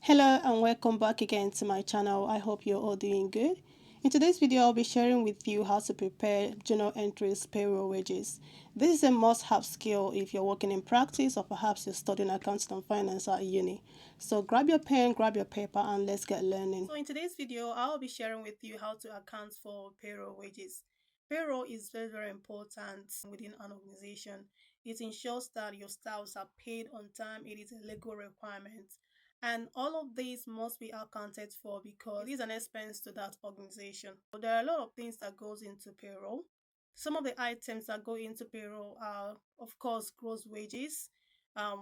Hello and welcome back again to my channel. I hope you're all doing good. In today's video, I'll be sharing with you how to prepare journal entries payroll wages. This is a must-have skill if you're working in practice or perhaps you're studying accounting and finance at uni. So grab your pen, grab your paper, and let's get learning. So in today's video, I'll be sharing with you how to account for payroll wages. Payroll is very important within an organization. It ensures that your staffs are paid on time. It is a legal requirement. And all of these must be accounted for because it is an expense to that organization. So there are a lot of things that goes into payroll. Some of the items that go into payroll are, of course, gross wages,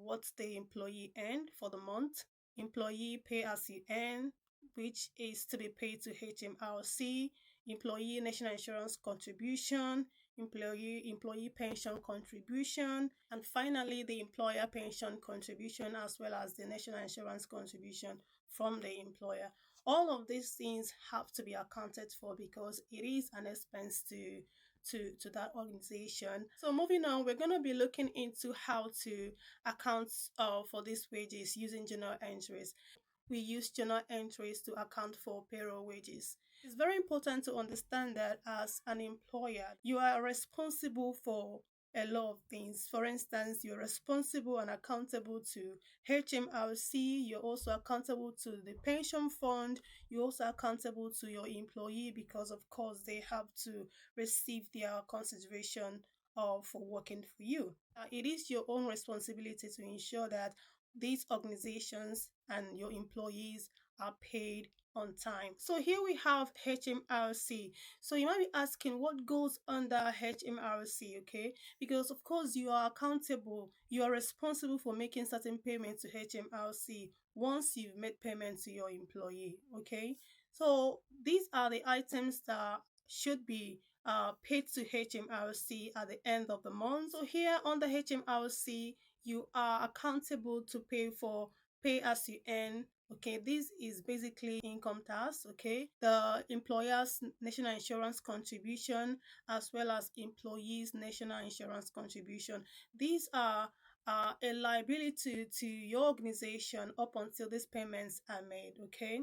what the employee earned for the month, employee pay as you earn, which is to be paid to HMRC, employee national insurance contribution, employee pension contribution, and finally the employer pension contribution as well as the national insurance contribution from the employer. All of these things have to be accounted for because it is an expense to that organization. So moving on, we're going to be looking into how to account for these wages using journal entries. We use journal entries to account for payroll wages. It's very important to understand that as an employer, you are responsible for a lot of things. For instance, you're responsible and accountable to HMRC, you're also accountable to the pension fund, you're also accountable to your employee because, of course, they have to receive their consideration for working for you. It is your own responsibility to ensure that these organizations and your employees are paid on time. So here we have HMRC. So you might be asking what goes under HMRC, okay? Because of course you are accountable, you are responsible for making certain payments to HMRC once you've made payment to your employee, okay? So these are the items that should be paid to HMRC at the end of the month. So here under HMRC, you are accountable to pay for pay as you earn. Okay, this is basically income tax, okay, the employer's national insurance contribution as well as employees national insurance contribution. These are a liability to your organization up until these payments are made, okay.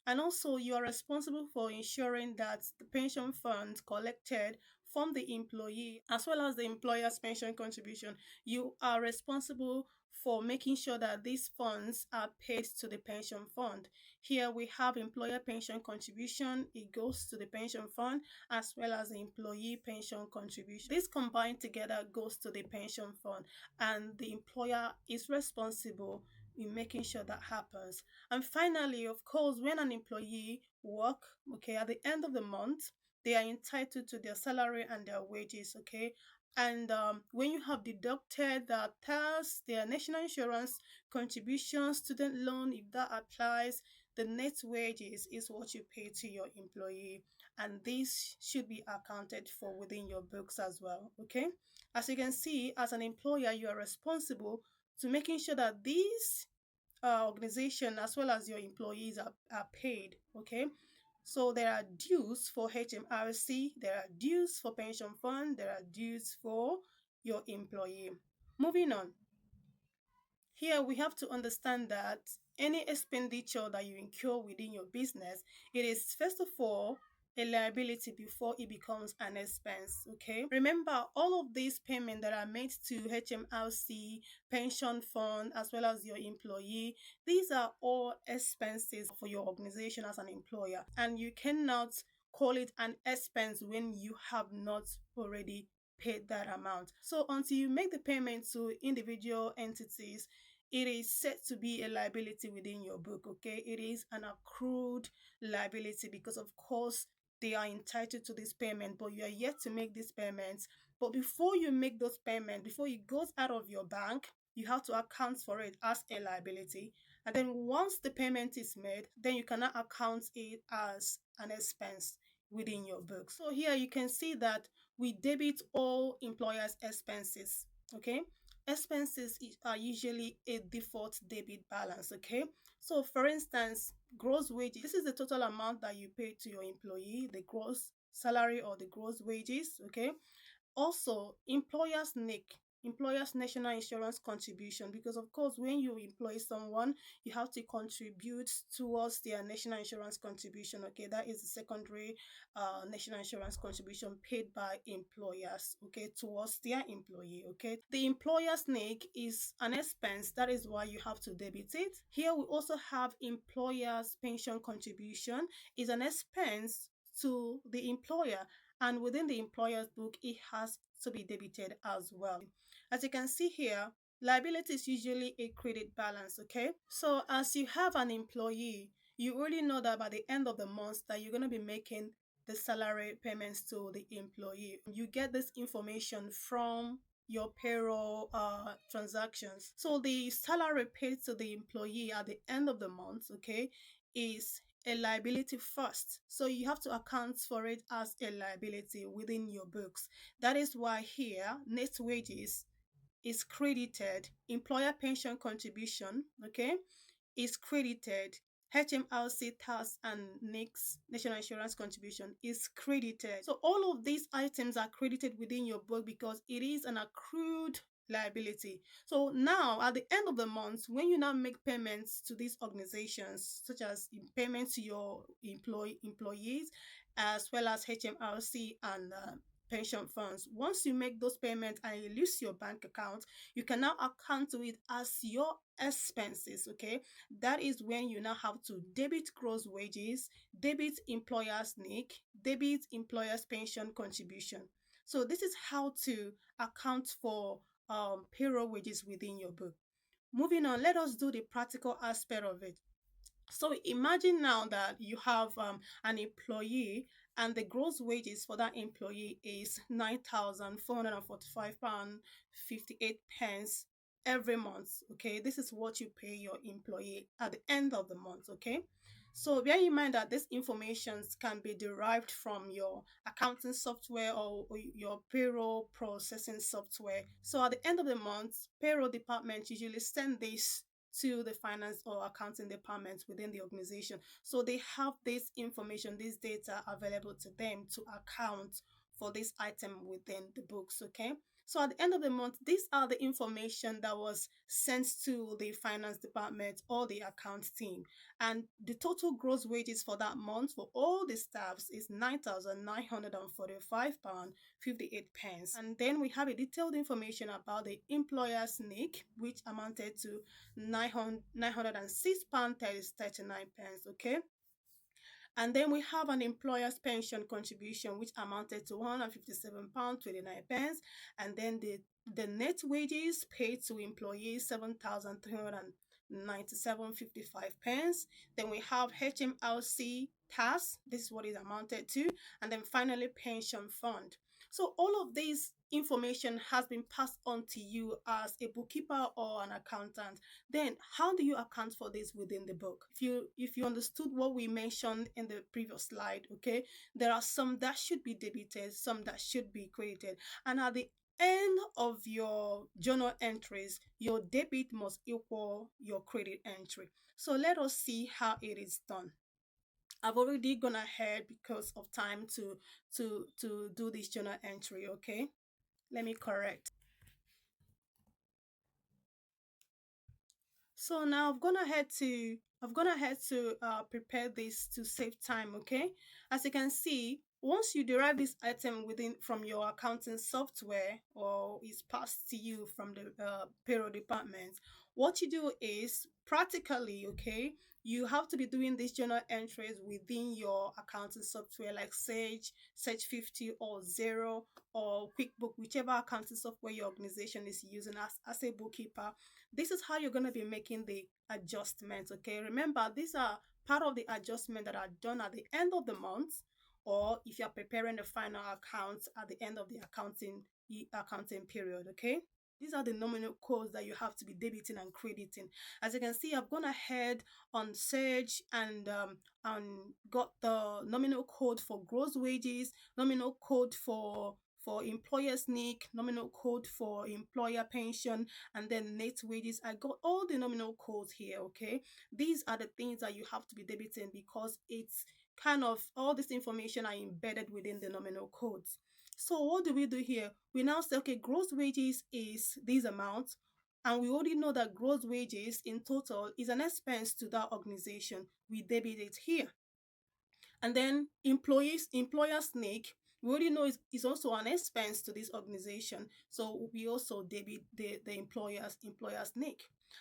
And also, you are responsible for ensuring that the pension funds collected from the employee as well as the employer's pension contribution, you are responsible for making sure that these funds are paid to the pension fund. Here we have employer pension contribution, it goes to the pension fund as well as the employee pension contribution. This combined together goes to the pension fund, and the employer is responsible in making sure that happens. And finally, of course, when an employee work, okay, at the end of the month, they are entitled to their salary and their wages, okay. And when you have deducted their tax, their national insurance contribution, student loan, if that applies, the net wages is what you pay to your employee, and this should be accounted for within your books as well, okay. As you can see, as an employer, you are responsible to making sure that these organization as well as your employees are paid, okay. So there are dues for HMRC, there are dues for pension fund, there are dues for your employee. Moving on, here we have to understand that any expenditure that you incur within your business, it is first of all a liability before it becomes an expense, okay. Remember, all of these payments that are made to HMRC, pension fund as well as your employee, these are all expenses for your organization as an employer, and you cannot call it an expense when you have not already paid that amount. So until you make the payment to individual entities, it is set to be a liability within your book, okay. It is an accrued liability because of course they are entitled to this payment, but you are yet to make these payments. But before you make those payments, before it goes out of your bank, you have to account for it as a liability. And then once the payment is made, then you cannot account it as an expense within your book. So here you can see that we debit all employers' expenses, okay. Expenses are usually a default debit balance, okay. So for instance, gross wages, this is the total amount that you pay to your employee, the gross salary or the gross wages, okay. Also, employer's NIC, employer's national insurance contribution, because of course when you employ someone, you have to contribute towards their national insurance contribution. Okay, that is the secondary national insurance contribution paid by employers, okay, towards their employee. Okay, the employer's NIC is an expense, that is why you have to debit it. Here we also have employer's pension contribution, is an expense to the employer, and within the employer's book it has to be debited as well. As you can see here, liability is usually a credit balance. Okay, so as you have an employee, you already know that by the end of the month that you're going to be making the salary payments to the employee. You get this information from your payroll transactions. So the salary paid to the employee at the end of the month, okay, is a liability first. So you have to account for it as a liability within your books. That is why here net wages is credited, employer pension contribution, okay, is credited, HMRC tax and NIC's national insurance contribution is credited. So all of these items are credited within your book because it is an accrued liability. So now at the end of the month, when you now make payments to these organizations, such as payments to your employees as well as HMRC and pension funds, once you make those payments and you lose your bank account, you can now account to it as your expenses. Okay, that is when you now have to debit gross wages, debit employer's NIC, debit employer's pension contribution. So this is how to account for payroll wages within your book. Moving on, let us do the practical aspect of it. So imagine now that you have an employee and the gross wages for that employee is £9,445 58 pence every month. Okay, this is what you pay your employee at the end of the month. Okay, so bear in mind that these informations can be derived from your accounting software or your payroll processing software. So at the end of the month, payroll department usually send this to the finance or accounting departments within the organization. So they have this information, this data available to them to account for this item within the books. Okay, so at the end of the month, these are the information that was sent to the finance department or the account team, and the total gross wages for that month for all the staffs is £9,945 58 pence. And then we have a detailed information about the employer's NIC, which amounted to £906 39 pence. Okay, and then we have an employer's pension contribution, which amounted to £157 29 pence. And then the net wages paid to employees, 7,397.55 pence. Then we have HMRC tax, this is what it amounted to. And then finally, pension fund. So all of these information has been passed on to you as a bookkeeper or an accountant. Then how do you account for this within the book? If you understood what we mentioned in the previous slide, okay, there are some that should be debited, some that should be credited, and at the end of your journal entries, your debit must equal your credit entry. So let us see how it is done. I've already gone ahead because of time to do this journal entry. Okay, let me correct. So now I've gone ahead to prepare this to save time. Okay, as you can see, once you derive this item within from your accounting software or is passed to you from the payroll department, what you do is practically, okay, you have to be doing these journal entries within your accounting software like Sage 50 or Zero or QuickBook, whichever accounting software your organization is using as a bookkeeper. This is how you're going to be making the adjustments. Okay, remember these are part of the adjustment that are done at the end of the month, or if you're preparing the final accounts at the end of the accounting period. Okay, these are the nominal codes that you have to be debiting and crediting. As you can see, I've gone ahead on Sage and got the nominal code for gross wages, nominal code for employer's NIC, nominal code for employer pension, and then net wages. I got all the nominal codes here. Okay, these are the things that you have to be debiting because it's kind of all this information are embedded within the nominal codes. So what do we do here? We now say, okay, gross wages is this amount, and we already know that gross wages in total is an expense to that organization. We debit it here. And then employer's NIC, we already know is also an expense to this organization. So we also debit the employer's NIC.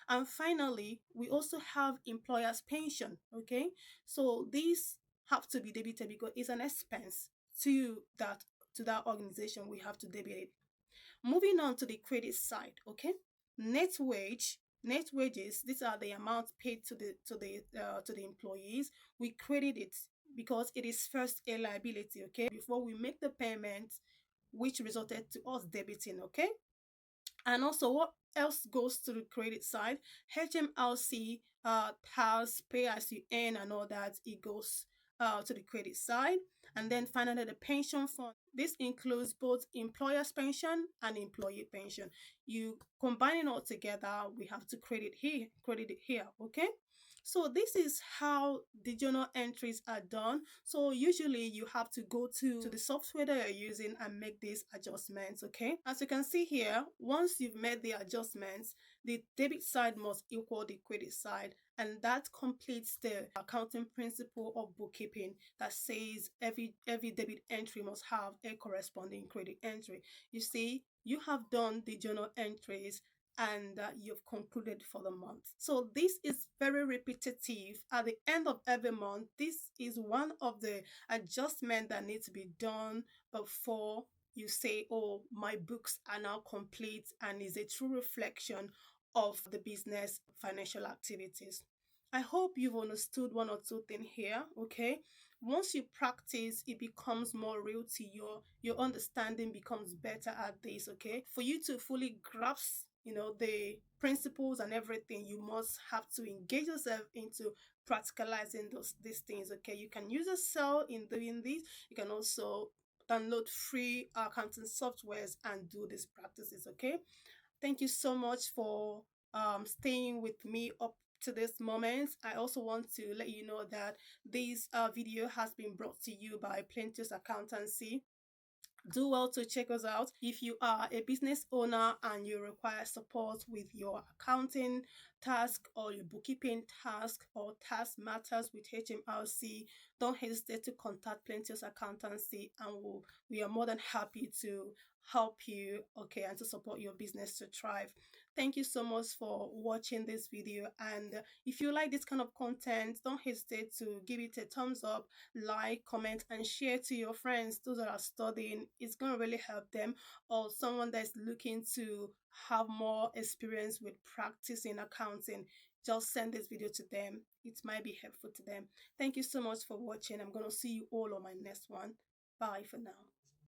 And finally, we also have employer's pension. Okay. So these have to be debited because it's an expense to that organization. We have to debit it. Moving on to the credit side, okay? Net wages, these are the amounts paid to the employees. We credit it because it is first a liability, okay? Before we make the payment, which resulted to us debiting, okay? And also, what else goes to the credit side? HMRC has pay as you earn and all that. It goes to the credit side. And then finally, the pension fund. This includes both employer's pension and employee pension. You combine it all together, we have to credit it here, okay? So this is how the journal entries are done. So usually you have to go to the software that you're using and make these adjustments, okay? As you can see here, once you've made the adjustments, the debit side must equal the credit side, and that completes the accounting principle of bookkeeping that says every debit entry must have a corresponding credit entry. You see, you have done the journal entries and you've concluded for the month. So this is very repetitive. At the end of every month, this is one of the adjustments that need to be done before you say, oh, my books are now complete and is a true reflection of the business financial activities. I hope you've understood one or two things here, okay? Once you practice, it becomes more real to your understanding becomes better at this, okay? For you to fully grasp, the principles and everything, you must have to engage yourself into practicalizing these things, okay? You can use Excel in doing this. You can also download free accounting softwares and do these practices, okay? Thank you so much for staying with me up to this moment. I also want to let you know that this video has been brought to you by Plaintiff's Accountancy. Do well to check us out. If you are a business owner and you require support with your accounting task or your bookkeeping task or task matters with HMRC, don't hesitate to contact Plaintiff's Accountancy, and we are more than happy to help you, okay, and to support your business to thrive. Thank you so much for watching this video, and if you like this kind of content, don't hesitate to give it a thumbs up, like, comment, and share to your friends, those that are studying. It's going to really help them, or someone that's looking to have more experience with practicing accounting. Just send this video to them. It might be helpful to them. Thank you so much for watching. I'm going to see you all on my next one. Bye for now.